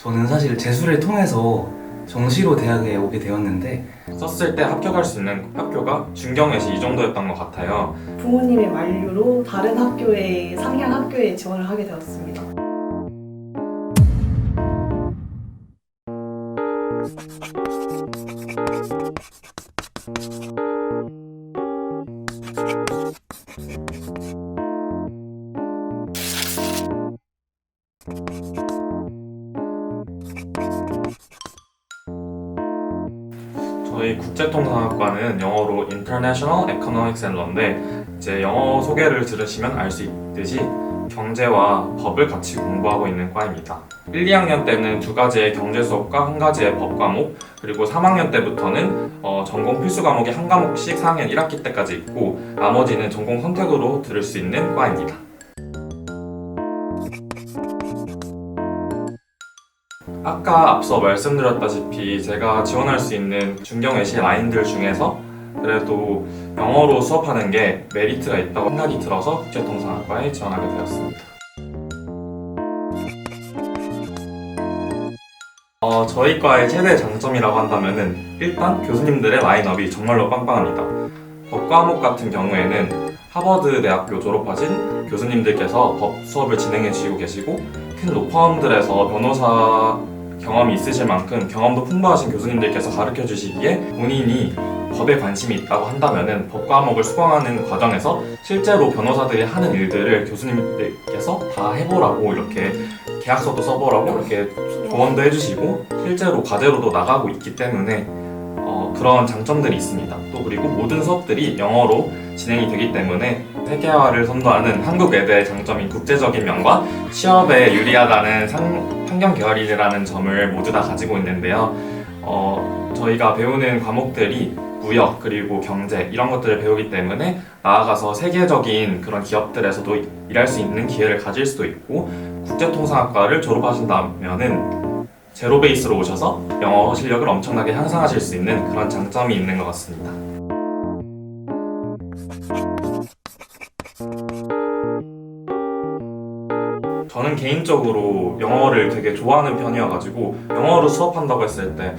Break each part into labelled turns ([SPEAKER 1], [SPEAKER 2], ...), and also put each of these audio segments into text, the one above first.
[SPEAKER 1] 저는 사실 재수를 통해서 정시로 대학에 오게 되었는데
[SPEAKER 2] 썼을 때 합격할 수 있는 학교가 중경외시 이 정도였던 것 같아요.
[SPEAKER 3] 부모님의 만류로 다른 학교에 상향 학교에 지원을 하게 되었습니다.
[SPEAKER 2] 저희 국제통상학과는 영어로 International Economics and Law인데 이제 영어 소개를 들으시면 알 수 있듯이 경제와 법을 같이 공부하고 있는 과입니다. 1, 2학년 때는 두 가지의 경제 수업과 한 가지의 법 과목, 그리고 3학년 때부터는 전공 필수 과목이 한 과목씩 4학년 1학기 때까지 있고 나머지는 전공 선택으로 들을 수 있는 과입니다. 아까 앞서 말씀드렸다시피 제가 지원할 수 있는 중경외시 라인들 중에서 그래도 영어로 수업하는 게 메리트가 있다고 생각이 들어서 국제통상학과에 지원하게 되었습니다. 저희 과의 최대 장점이라고 한다면은 일단 교수님들의 라인업이 정말로 빵빵합니다. 법 과목 같은 경우에는 하버드 대학교 졸업하신 교수님들께서 법 수업을 진행해 주시고 계시고 큰 로펌들에서 변호사 경험이 있으실 만큼 경험도 풍부하신 교수님들께서 가르쳐 주시기에 본인이 법에 관심이 있다고 한다면은 법 과목을 수강하는 과정에서 실제로 변호사들이 하는 일들을 교수님들께서 다 해보라고 이렇게 계약서도 써보라고 이렇게 조언도 해주시고 실제로 과제로도 나가고 있기 때문에 그런 장점들이 있습니다. 또 그리고 모든 수업들이 영어로 진행이 되기 때문에 세계화를 선도하는 한국 외대의 장점인 국제적인 면과 취업에 유리하다는 환경 계열이라는 점을 모두 다 가지고 있는데요. 저희가 배우는 과목들이 무역 그리고 경제 이런 것들을 배우기 때문에 나아가서 세계적인 그런 기업들에서도 일할 수 있는 기회를 가질 수도 있고 국제통상학과를 졸업하신다면은 제로 베이스로 오셔서 영어 실력을 엄청나게 향상하실 수 있는 그런 장점이 있는 것 같습니다. 저는 개인적으로 영어를 되게 좋아하는 편이어가지고 영어로 수업한다고 했을 때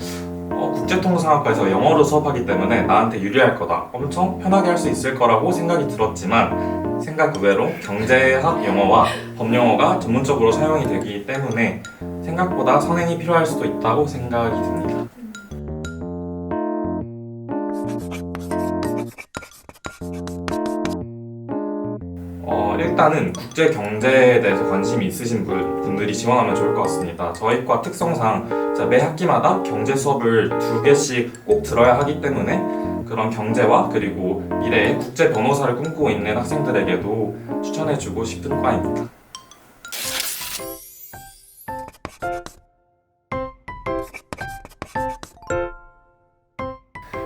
[SPEAKER 2] 국제통상학과에서 영어로 수업하기 때문에 나한테 유리할 거다, 엄청 편하게 할 수 있을 거라고 생각이 들었지만 생각 의외로 경제학 영어와 법 영어가 전문적으로 사용이 되기 때문에 생각보다 선행이 필요할 수도 있다고 생각이 듭니다. 일단은 국제 경제에 대해서 관심이 있으신 분들이 지원하면 좋을 것 같습니다. 저희 과 특성상 매 학기마다 경제 수업을 2개씩 꼭 들어야 하기 때문에 그런 경제와 그리고 미래의 국제 변호사를 꿈꾸고 있는 학생들에게도 추천해주고 싶은 과입니다.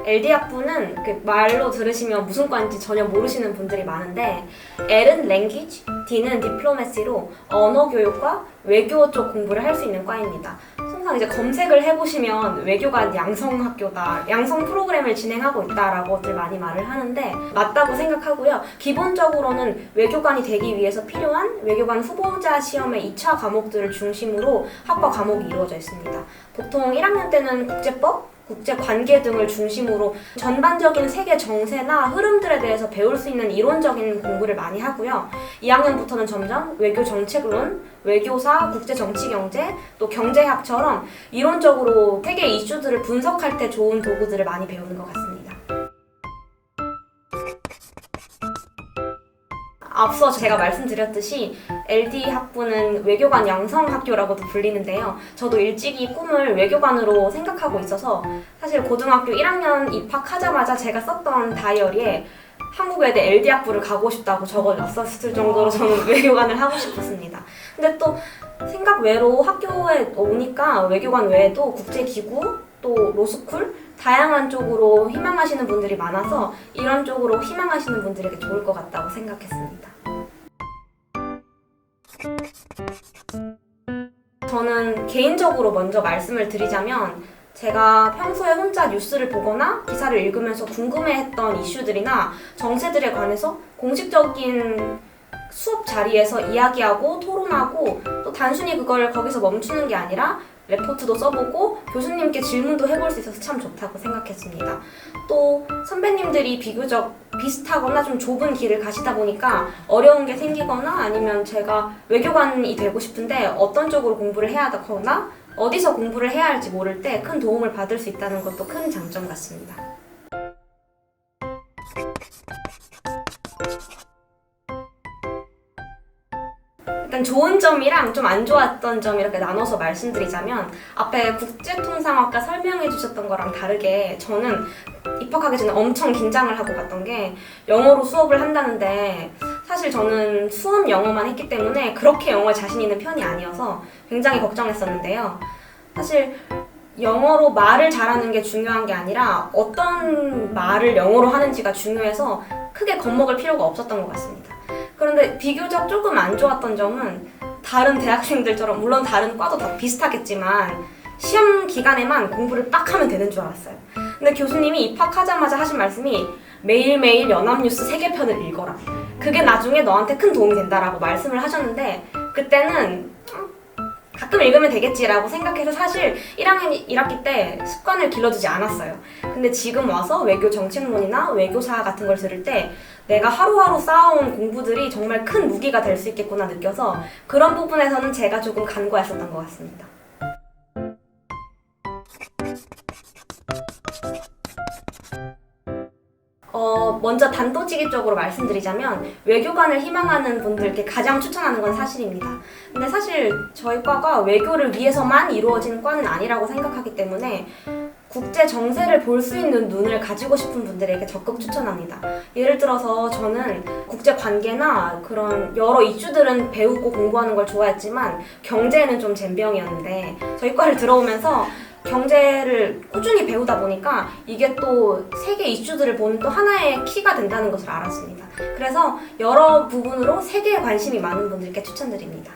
[SPEAKER 4] LD 학부는 말로 들으시면 무슨 과인지 전혀 모르시는 분들이 많은데 L은 Language, D는 Diplomacy로 언어 교육과 외교 쪽 공부를 할 수 있는 과입니다. 항상 이제 검색을 해보시면 외교관 양성학교다, 양성 프로그램을 진행하고 있다라고들 많이 말을 하는데 맞다고 생각하고요. 기본적으로는 외교관이 되기 위해서 필요한 외교관 후보자 시험의 2차 과목들을 중심으로 학과 과목이 이루어져 있습니다. 보통 1학년 때는 국제법, 국제관계 등을 중심으로 전반적인 세계 정세나 흐름들에 대해서 배울 수 있는 이론적인 공부를 많이 하고요. 2학년부터는 점점 외교정책론, 외교사, 국제정치경제, 또 경제학처럼 이론적으로 세계 이슈들을 분석할 때 좋은 도구들을 많이 배우는 것 같습니다. 앞서 제가 말씀드렸듯이 LD 학부는 외교관 양성학교라고도 불리는데요. 저도 일찍이 꿈을 외교관으로 생각하고 있어서 사실 고등학교 1학년 입학하자마자 제가 썼던 다이어리에 한국외대 LD 학부를 가고 싶다고 적어놨었을 정도로 저는 외교관을 하고 싶었습니다. 근데 또 생각 외로 학교에 오니까 외교관 외에도 국제기구, 또 로스쿨, 다양한 쪽으로 희망하시는 분들이 많아서 이런 쪽으로 희망하시는 분들에게 좋을 것 같다고 생각했습니다. 저는 개인적으로 먼저 말씀을 드리자면 제가 평소에 혼자 뉴스를 보거나 기사를 읽으면서 궁금해했던 이슈들이나 정세들에 관해서 공식적인 수업 자리에서 이야기하고 토론하고 또 단순히 그걸 거기서 멈추는 게 아니라 레포트도 써보고 교수님께 질문도 해볼 수 있어서 참 좋다고 생각했습니다. 또 선배님들이 비교적 비슷하거나 좀 좁은 길을 가시다 보니까 어려운 게 생기거나 아니면 제가 외교관이 되고 싶은데 어떤 쪽으로 공부를 해야 하거나 어디서 공부를 해야 할지 모를 때 큰 도움을 받을 수 있다는 것도 큰 장점 같습니다. 일단 좋은 점이랑 좀 안 좋았던 점 이렇게 나눠서 말씀드리자면 앞에 국제통상학과 설명해 주셨던 거랑 다르게 저는 입학하기 전에 엄청 긴장을 하고 갔던 게 영어로 수업을 한다는데 사실 저는 수업 영어만 했기 때문에 그렇게 영어에 자신 있는 편이 아니어서 굉장히 걱정했었는데요. 사실 영어로 말을 잘하는 게 중요한 게 아니라 어떤 말을 영어로 하는지가 중요해서 크게 겁먹을 필요가 없었던 것 같습니다. 그런데 비교적 조금 안 좋았던 점은 다른 대학생들처럼 물론 다른 과도 다 비슷하겠지만 시험 기간에만 공부를 딱 하면 되는 줄 알았어요. 근데 교수님이 입학하자마자 하신 말씀이 매일매일 연합뉴스 3개 편을 읽어라. 그게 나중에 너한테 큰 도움이 된다라고 말씀을 하셨는데 그때는 가끔 읽으면 되겠지라고 생각해서 사실 1학년 1학기 때 습관을 길러주지 않았어요. 근데 지금 와서 외교 정책론이나 외교사 같은 걸 들을 때 내가 하루하루 쌓아온 공부들이 정말 큰 무기가 될 수 있겠구나 느껴서 그런 부분에서는 제가 조금 간과했었던 것 같습니다. 먼저 단도직입적으로 말씀드리자면 외교관을 희망하는 분들께 가장 추천하는 건 사실입니다. 근데 사실 저희 과가 외교를 위해서만 이루어진 과는 아니라고 생각하기 때문에 국제 정세를 볼 수 있는 눈을 가지고 싶은 분들에게 적극 추천합니다. 예를 들어서 저는 국제 관계나 그런 여러 이슈들은 배우고 공부하는 걸 좋아했지만 경제는 좀 젬병이었는데 저희 과를 들어오면서 경제를 꾸준히 배우다 보니까 이게 또 세계 이슈들을 보는 또 하나의 키가 된다는 것을 알았습니다. 그래서 여러 부분으로 세계에 관심이 많은 분들께 추천드립니다.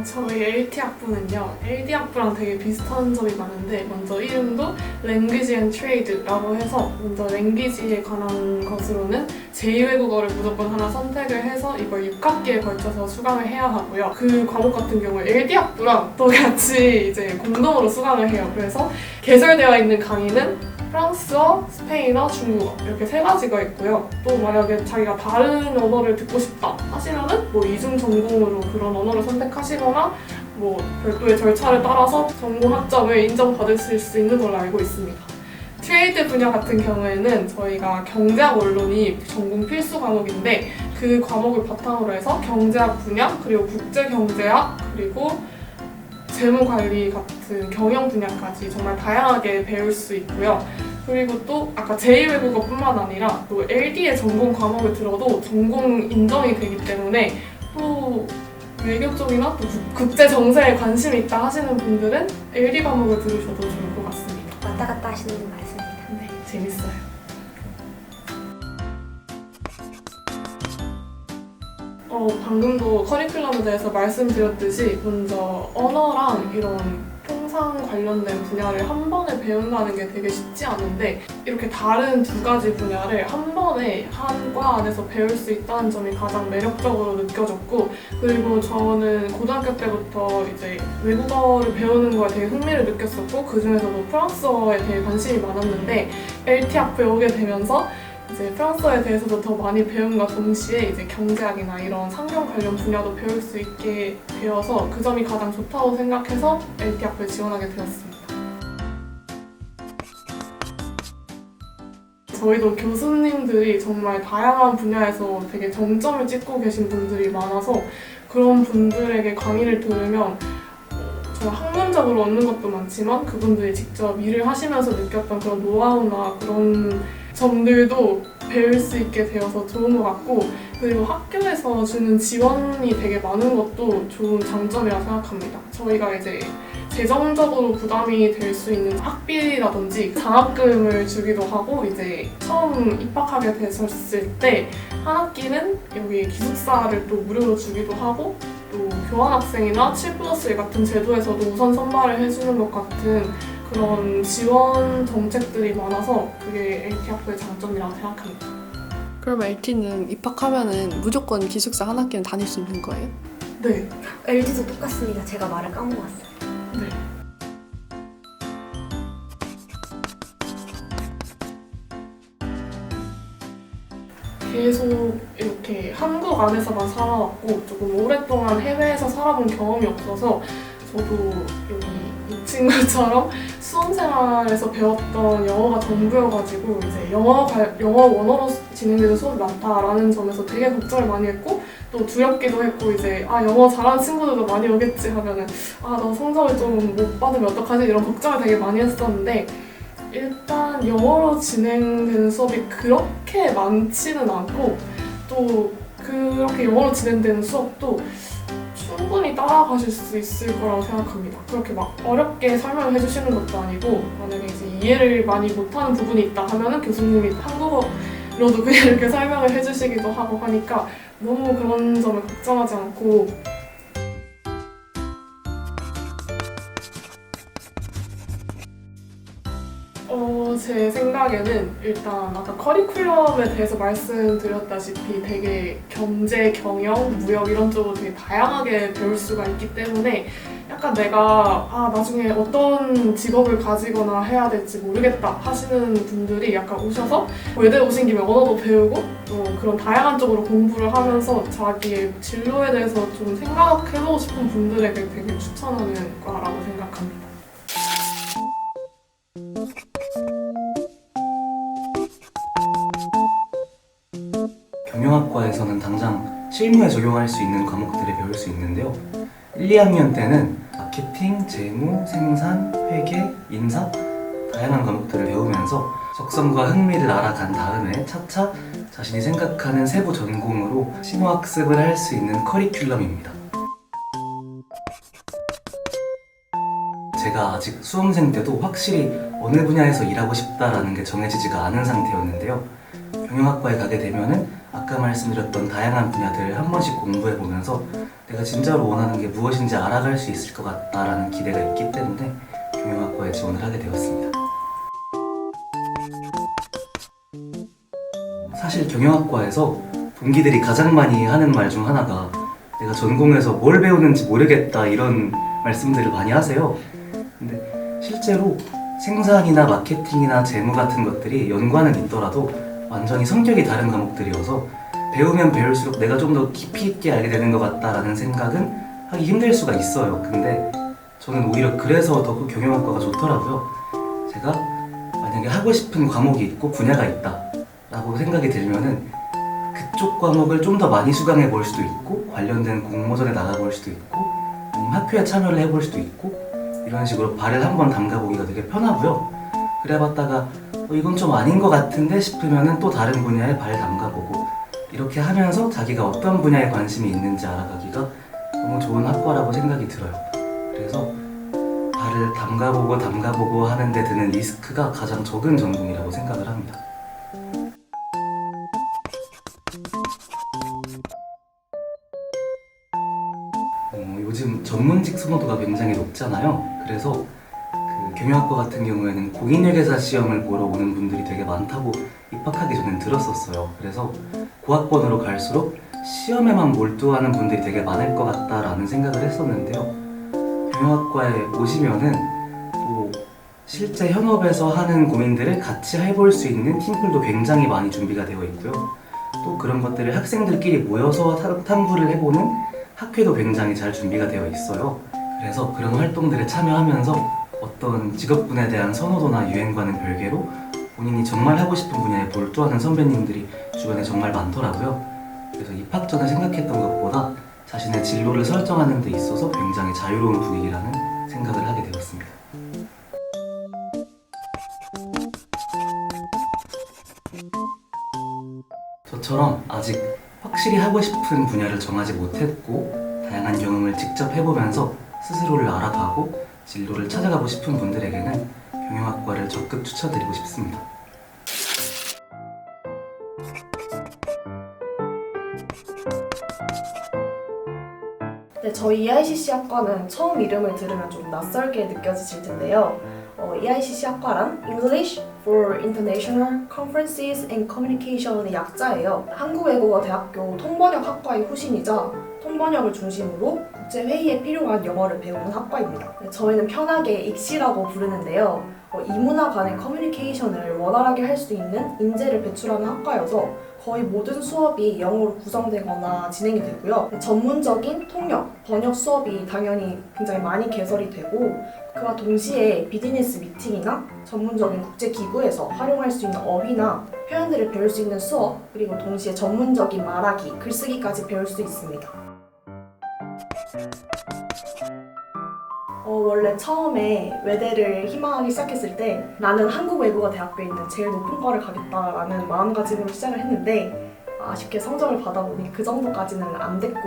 [SPEAKER 5] 저희 LT 학부는요, LD 학부랑 되게 비슷한 점이 많은데 먼저 이름도 Language and Trade라고 해서 먼저 랭귀지에 관한 것으로는 제2외국어를 무조건 하나 선택을 해서 이걸 6학기에 걸쳐서 수강을 해야 하고요. 그 과목 같은 경우에 LD 학부랑 또 같이 이제 공동으로 수강을 해요. 그래서 개설되어 있는 강의는 프랑스어, 스페인어, 중국어 이렇게 3가지가 있고요. 또 만약에 자기가 다른 언어를 듣고 싶다 하시면은 뭐 이중 전공으로 그런 언어를 선택하시거나 뭐 별도의 절차를 따라서 전공 학점을 인정받으실 수 있는 걸로 알고 있습니다. 트레이드 분야 같은 경우에는 저희가 경제학 원론이 전공 필수 과목인데 그 과목을 바탕으로 해서 경제학 분야, 그리고 국제경제학, 그리고 재무관리 같은 경영 분야까지 정말 다양하게 배울 수 있고요. 그리고 또 아까 제2외국어뿐만 아니라 또 LD의 전공 과목을 들어도 전공 인정이 되기 때문에 또 외교 쪽이나 또 국제 정세에 관심이 있다 하시는 분들은 LD 과목을 들으셔도 좋을 것 같습니다.
[SPEAKER 4] 왔다 갔다 하시는 분 많습니다.
[SPEAKER 5] 네, 재밌어요. 방금도 커리큘럼에 대해서 말씀드렸듯이 먼저 언어랑 이런 통상 관련된 분야를 한 번에 배운다는 게 되게 쉽지 않은데 이렇게 다른 2가지 분야를 한 번에 한 과 안에서 배울 수 있다는 점이 가장 매력적으로 느껴졌고 그리고 저는 고등학교 때부터 이제 외국어를 배우는 거에 되게 흥미를 느꼈었고 그 중에서도 프랑스어에 되게 관심이 많았는데 LT 학부에 오게 되면서 이제 프랑스어에 대해서도 더 많이 배움과 동시에 이제 경제학이나 이런 상경 관련 분야도 배울 수 있게 되어서 그 점이 가장 좋다고 생각해서 LT 학부에 지원하게 되었습니다. 저희도 교수님들이 정말 다양한 분야에서 되게 정점을 찍고 계신 분들이 많아서 그런 분들에게 강의를 들으면 정말 학문적으로 얻는 것도 많지만 그분들이 직접 일을 하시면서 느꼈던 그런 노하우나 그런 점들도 배울 수 있게 되어서 좋은 것 같고 그리고 학교에서 주는 지원이 되게 많은 것도 좋은 장점이라 생각합니다. 저희가 이제 재정적으로 부담이 될 수 있는 학비라든지 장학금을 주기도 하고 이제 처음 입학하게 되셨을 때 한 학기는 여기 기숙사를 또 무료로 주기도 하고 또 교환학생이나 7+1 같은 제도에서도 우선 선발을 해주는 것 같은 그런 지원 정책들이 많아서 그게 LT 학부의 장점이라고 생각합니다.
[SPEAKER 6] 그럼 LT는 입학하면은 무조건 기숙사 한 학기는 다닐 수 있는 거예요?
[SPEAKER 5] 네.
[SPEAKER 4] LG도 똑같습니다. 제가 말을 까먹었어요.
[SPEAKER 5] 네. 계속 이렇게 한국 안에서만 살아왔고 조금 오랫동안 해외에서 살아본 경험이 없어서 저도 여기 이 친구처럼 수험생활에서 배웠던 영어가 전부여가지고 이제 영어 원어로 진행되는 수업이 많다라는 점에서 되게 걱정을 많이 했고 또 두렵기도 했고 이제 영어 잘하는 친구들도 많이 오겠지 하면은 나 성적을 좀 못 받으면 어떡하지 이런 걱정을 되게 많이 했었는데 일단 영어로 진행되는 수업이 그렇게 많지는 않고 또 그렇게 영어로 진행되는 수업도 충분히 따라가실 수 있을 거라고 생각합니다. 그렇게 막 어렵게 설명을 해주시는 것도 아니고 만약에 이제 이해를 많이 못하는 부분이 있다 하면은 교수님이 한국어로도 그냥 이렇게 설명을 해주시기도 하고 하니까 너무 그런 점을 걱정하지 않고 제 생각에는 일단 아까 커리큘럼에 대해서 말씀드렸다시피 되게 경제, 경영, 무역 이런 쪽으로 되게 다양하게 배울 수가 있기 때문에 약간 내가 나중에 어떤 직업을 가지거나 해야 될지 모르겠다 하시는 분들이 약간 오셔서 외대 오신 김에 언어도 배우고 또 그런 다양한 쪽으로 공부를 하면서 자기의 진로에 대해서 좀 생각해보고 싶은 분들에게 되게 추천하는 과라고 생각합니다.
[SPEAKER 1] 경영학과에서는 당장 실무에 적용할 수 있는 과목들을 배울 수 있는데요. 1, 2학년 때는 마케팅, 재무, 생산, 회계, 인사 다양한 과목들을 배우면서 적성과 흥미를 알아간 다음에 차차 자신이 생각하는 세부 전공으로 심화학습을 할 수 있는 커리큘럼입니다. 제가 아직 수험생 때도 확실히 어느 분야에서 일하고 싶다라는 게 정해지지가 않은 상태였는데요. 경영학과에 가게 되면은 아까 말씀드렸던 다양한 분야들을 한 번씩 공부해보면서 내가 진짜로 원하는 게 무엇인지 알아갈 수 있을 것 같다라는 기대가 있기 때문에 경영학과에 지원을 하게 되었습니다. 사실 경영학과에서 동기들이 가장 많이 하는 말 중 하나가 내가 전공에서 뭘 배우는지 모르겠다 이런 말씀들을 많이 하세요. 근데 실제로 생산이나 마케팅이나 재무 같은 것들이 연관은 있더라도 완전히 성격이 다른 과목들이어서 배우면 배울수록 내가 좀 더 깊이 있게 알게 되는 것 같다라는 생각은 하기 힘들 수가 있어요. 근데 저는 오히려 그래서 더 경영학과가 좋더라고요. 제가 만약에 하고 싶은 과목이 있고 분야가 있다 라고 생각이 들면은 그쪽 과목을 좀 더 많이 수강해 볼 수도 있고 관련된 공모전에 나가볼 수도 있고 아니면 학회에 참여를 해볼 수도 있고 이런 식으로 발을 한번 담가보기가 되게 편하고요. 그래봤다가 이건 좀 아닌 것 같은데 싶으면은 또 다른 분야에 발 담가보고 이렇게 하면서 자기가 어떤 분야에 관심이 있는지 알아가기가 너무 좋은 학과라고 생각이 들어요. 그래서 발을 담가보고 하는데 드는 리스크가 가장 적은 전공이라고 생각을 합니다. 요즘 전문직 선호도가 굉장히 높잖아요. 그래서 경영학과 같은 경우에는 공인회계사 시험을 보러 오는 분들이 되게 많다고 입학하기 전엔 들었었어요. 그래서 고학번으로 갈수록 시험에만 몰두하는 분들이 되게 많을 것 같다라는 생각을 했었는데요. 경영학과에 오시면은 또 실제 현업에서 하는 고민들을 같이 해볼 수 있는 팀플도 굉장히 많이 준비가 되어 있고요. 또 그런 것들을 학생들끼리 모여서 탐구를 해보는 학회도 굉장히 잘 준비가 되어 있어요. 그래서 그런 활동들에 참여하면서 어떤 직업군에 대한 선호도나 유행과는 별개로 본인이 정말 하고 싶은 분야에 몰두하는 선배님들이 주변에 정말 많더라고요. 그래서 입학 전에 생각했던 것보다 자신의 진로를 설정하는 데 있어서 굉장히 자유로운 분위기라는 생각을 하게 되었습니다. 저처럼 아직 확실히 하고 싶은 분야를 정하지 못했고 다양한 경험을 직접 해보면서 스스로를 알아가고 진로를 찾아가고 싶은 분들에게는 경영학과를 적극 추천드리고 싶습니다.
[SPEAKER 3] 네, 저희 EICC 학과는 처음 이름을 들으면 좀 낯설게 느껴지실 텐데요. EICC 학과란 English for International Conferences and Communication의 약자예요. 한국외국어대학교 통번역학과의 후신이자 통번역을 중심으로 국제회의에 필요한 영어를 배우는 학과입니다. 저희는 편하게 익시라고 부르는데요. 이문화 간의 커뮤니케이션을 원활하게 할 수 있는 인재를 배출하는 학과여서 거의 모든 수업이 영어로 구성되거나 진행이 되고요. 전문적인 통역, 번역 수업이 당연히 굉장히 많이 개설이 되고 그와 동시에 비즈니스 미팅이나 전문적인 국제기구에서 활용할 수 있는 어휘나 표현들을 배울 수 있는 수업, 그리고 동시에 전문적인 말하기, 글쓰기까지 배울 수 있습니다. 원래 처음에 외대를 희망하기 시작했을 때 나는 한국외국어대학교에 있는 제일 높은 과를 가겠다라는 마음가짐으로 시작을 했는데 아쉽게 성적을 받아보니 그 정도까지는 안 됐고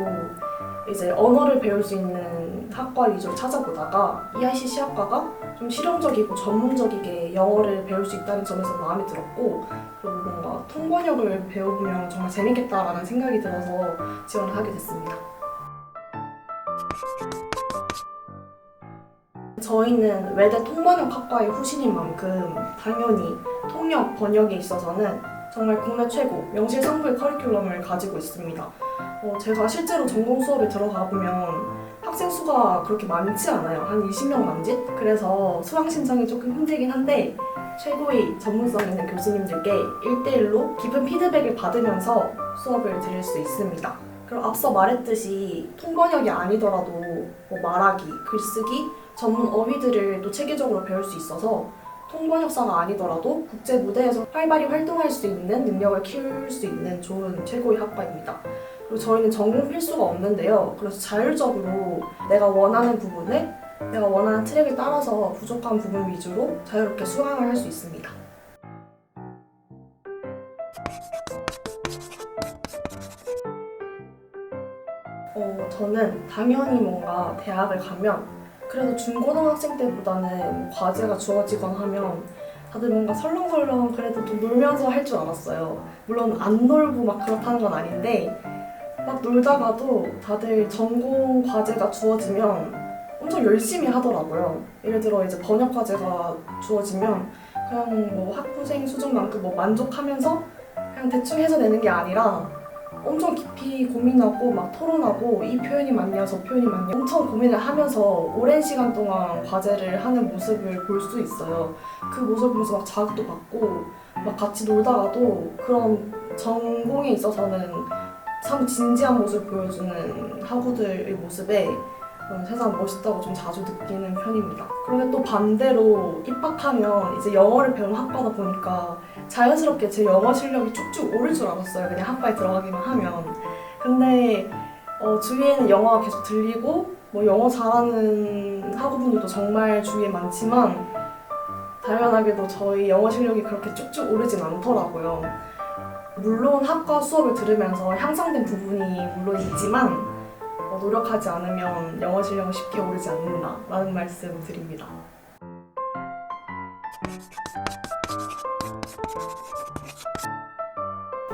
[SPEAKER 3] 이제 언어를 배울 수 있는 학과 위주로 찾아보다가 EICC 학과가 좀 실용적이고 전문적이게 영어를 배울 수 있다는 점에서 마음에 들었고 그리고 뭔가 통번역을 배워보면 정말 재밌겠다라는 생각이 들어서 지원을 하게 됐습니다. 저희는 외대 통번역학과의 후신인 만큼 당연히 통역, 번역에 있어서는 정말 국내 최고, 명실상부의 커리큘럼을 가지고 있습니다. 제가 실제로 전공 수업에 들어가 보면 학생 수가 그렇게 많지 않아요. 한 20명 남짓? 그래서 수강 신청이 조금 힘들긴 한데 최고의 전문성 있는 교수님들께 1대1로 깊은 피드백을 받으면서 수업을 들을 수 있습니다. 그리고 앞서 말했듯이 통번역이 아니더라도 말하기, 글쓰기, 전문 어휘들을 또 체계적으로 배울 수 있어서 통번역사가 아니더라도 국제 무대에서 활발히 활동할 수 있는 능력을 키울 수 있는 좋은 최고의 학과입니다. 그리고 저희는 전공 필수가 없는데요. 그래서 자율적으로 내가 원하는 부분을 내가 원하는 트랙을 따라서 부족한 부분 위주로 자유롭게 수강을 할 수 있습니다. 저는 당연히 뭔가 대학을 가면 그래도 중고등학생 때보다는 과제가 주어지거나 하면 다들 뭔가 설렁설렁 그래도 좀 놀면서 할 줄 알았어요. 물론 안 놀고 막 그렇다는 건 아닌데 막 놀다가도 다들 전공 과제가 주어지면 엄청 열심히 하더라고요. 예를 들어 이제 번역 과제가 주어지면 그냥 뭐 학부생 수준만큼 뭐 만족하면서 그냥 대충 해서 내는 게 아니라 엄청 깊이 고민하고 막 토론하고 이 표현이 맞냐 저 표현이 맞냐 엄청 고민을 하면서 오랜 시간 동안 과제를 하는 모습을 볼 수 있어요. 그 모습을 보면서 막 자극도 받고 막 같이 놀다가도 그런 전공에 있어서는 참 진지한 모습을 보여주는 학우들의 모습에 세상 멋있다고 좀 자주 느끼는 편입니다. 그런데 또 반대로 입학하면 이제 영어를 배우는 학과다 보니까 자연스럽게 제 영어 실력이 쭉쭉 오를 줄 알았어요. 그냥 학과에 들어가기만 하면. 근데 주위에는 영어가 계속 들리고 뭐 영어 잘하는 학우분들도 정말 주위에 많지만 당연하게도 저희 영어 실력이 그렇게 쭉쭉 오르진 않더라고요. 물론 학과 수업을 들으면서 향상된 부분이 물론 있지만 노력하지 않으면 영어 실력은 쉽게 오르지 않는다라는 말씀 드립니다.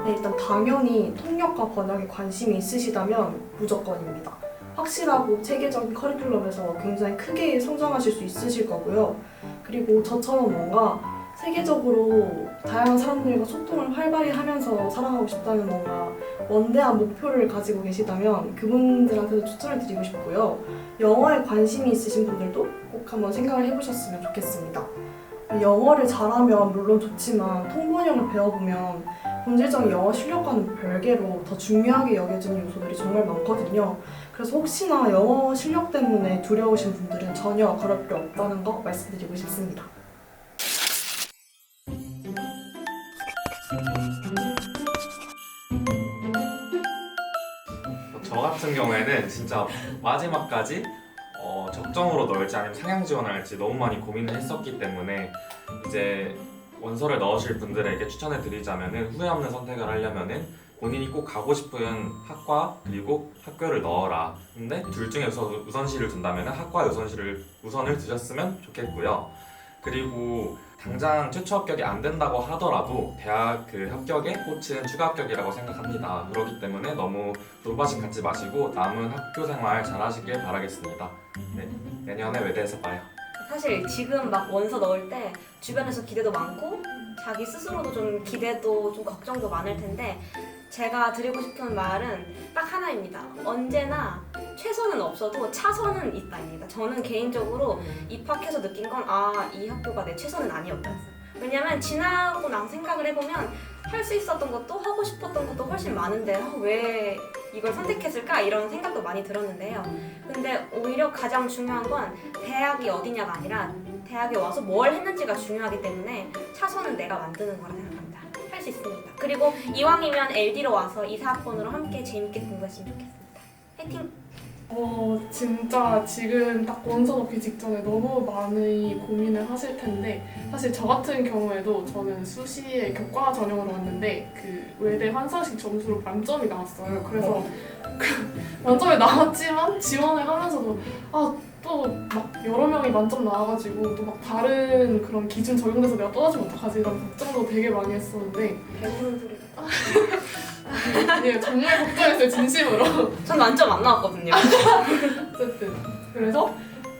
[SPEAKER 3] 네, 일단 당연히 통역과 번역에 관심이 있으시다면 무조건입니다. 확실하고 체계적인 커리큘럼에서 굉장히 크게 성장하실 수 있으실 거고요. 그리고 저처럼 뭔가 세계적으로 다양한 사람들과 소통을 활발히 하면서 살아가고 싶다는 뭔가 원대한 목표를 가지고 계시다면 그분들한테도 추천을 드리고 싶고요. 영어에 관심이 있으신 분들도 꼭 한번 생각을 해보셨으면 좋겠습니다. 영어를 잘하면 물론 좋지만 통번역을 배워보면 본질적인 영어 실력과는 별개로 더 중요하게 여겨지는 요소들이 정말 많거든요. 그래서 혹시나 영어 실력 때문에 두려우신 분들은 전혀 그럴 필요 없다는 거 말씀드리고 싶습니다.
[SPEAKER 2] 저 같은 경우에는 진짜 마지막까지 적정으로 넣을지 아니면 상향 지원을 할지 너무 많이 고민을 했었기 때문에 이제 원서를 넣으실 분들에게 추천을 드리자면은 후회 없는 선택을 하려면은 본인이 꼭 가고 싶은 학과 그리고 학교를 넣어라. 근데 둘 중에서 우선시를 둔다면은 학과 우선을 두셨으면 좋겠고요. 그리고 당장 최초 합격이 안 된다고 하더라도 대학 그 합격의 꽃은 추가 합격이라고 생각합니다. 그렇기 때문에 너무 돌바심 갖지 마시고 남은 학교 생활 잘 하시길 바라겠습니다. 네, 내년에 외대에서 봐요.
[SPEAKER 4] 사실 지금 막 원서 넣을 때 주변에서 기대도 많고 자기 스스로도 좀 기대도 좀 걱정도 많을 텐데 제가 드리고 싶은 말은 딱 하나입니다. 언제나 최선은 없어도 차선은 있다입니다. 저는 개인적으로 입학해서 느낀 건 이 학교가 내 최선은 아니었다였어요. 왜냐면 지나고 나서 생각을 해보면 할 수 있었던 것도 하고 싶었던 것도 훨씬 많은데 왜 이걸 선택했을까 이런 생각도 많이 들었는데요. 근데 오히려 가장 중요한 건 대학이 어디냐가 아니라 대학에 와서 뭘 했는지가 중요하기 때문에 차선은 내가 만드는 거라 생각합니다. 할 수 있습니다. 그리고 이왕이면 LD로 와서 이사학번으로 함께 재밌게 공부했으면 좋겠습니다. 화이팅!
[SPEAKER 5] 진짜 지금 딱 원서 넣기 직전에 너무 많이 고민을 하실 텐데 사실 저 같은 경우에도 저는 수시에 교과 전형으로 왔는데 그 외대 환사식 점수로 만점이 나왔어요. 그래서 만점이 나왔지만 지원을 하면서도 또 막 여러 명이 만점 나와가지고 또 막 다른 그런 기준 적용돼서 내가 떨어지면 어떡하지 이런 걱정도 되게 많이 했었는데
[SPEAKER 4] 배부른 소리.
[SPEAKER 5] 예, 정말 걱정했어요 진심으로.
[SPEAKER 4] 전 만점 안 나왔거든요.
[SPEAKER 5] 어쨌든 그래서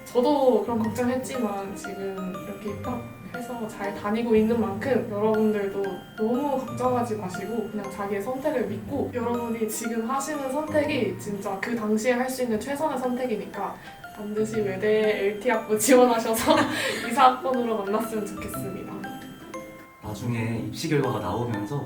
[SPEAKER 5] 저도 그런 걱정했지만 지금 이렇게 입학해서 잘 다니고 있는 만큼 여러분들도 너무 걱정하지 마시고 그냥 자기의 선택을 믿고 여러분이 지금 하시는 선택이 진짜 그 당시에 할 수 있는 최선의 선택이니까 반드시 외대 LT학부 지원하셔서 이사학번으로 만났으면 좋겠습니다.
[SPEAKER 1] 나중에 입시 결과가 나오면서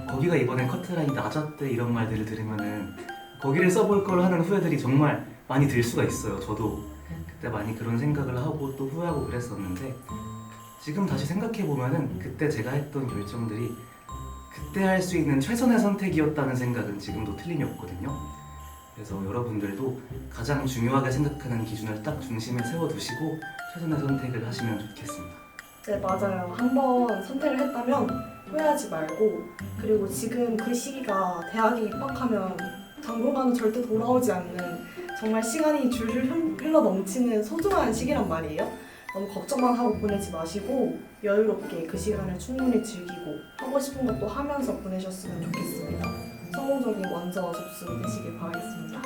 [SPEAKER 1] 거기가 이번엔 커트라인이 낮았대 이런 말들을 들으면은 거기를 써볼 걸 하는 후회들이 정말 많이 들 수가 있어요. 저도 그때 많이 그런 생각을 하고 또 후회하고 그랬었는데 지금 다시 생각해보면은 그때 제가 했던 결정들이 그때 할 수 있는 최선의 선택이었다는 생각은 지금도 틀림이 없거든요. 그래서 여러분들도 가장 중요하게 생각하는 기준을 딱 중심에 세워두시고 최선의 선택을 하시면 좋겠습니다.
[SPEAKER 3] 네, 맞아요. 한번 선택을 했다면 후회하지 말고 그리고 지금 그 시기가 대학에 입학하면 당분간은 절대 돌아오지 않는 정말 시간이 줄줄 흘러 넘치는 소중한 시기란 말이에요. 너무 걱정만 하고 보내지 마시고 여유롭게 그 시간을 충분히 즐기고 하고 싶은 것도 하면서 보내셨으면 좋겠습니다. 성공적인 원서 접수 되시길 바라겠습니다.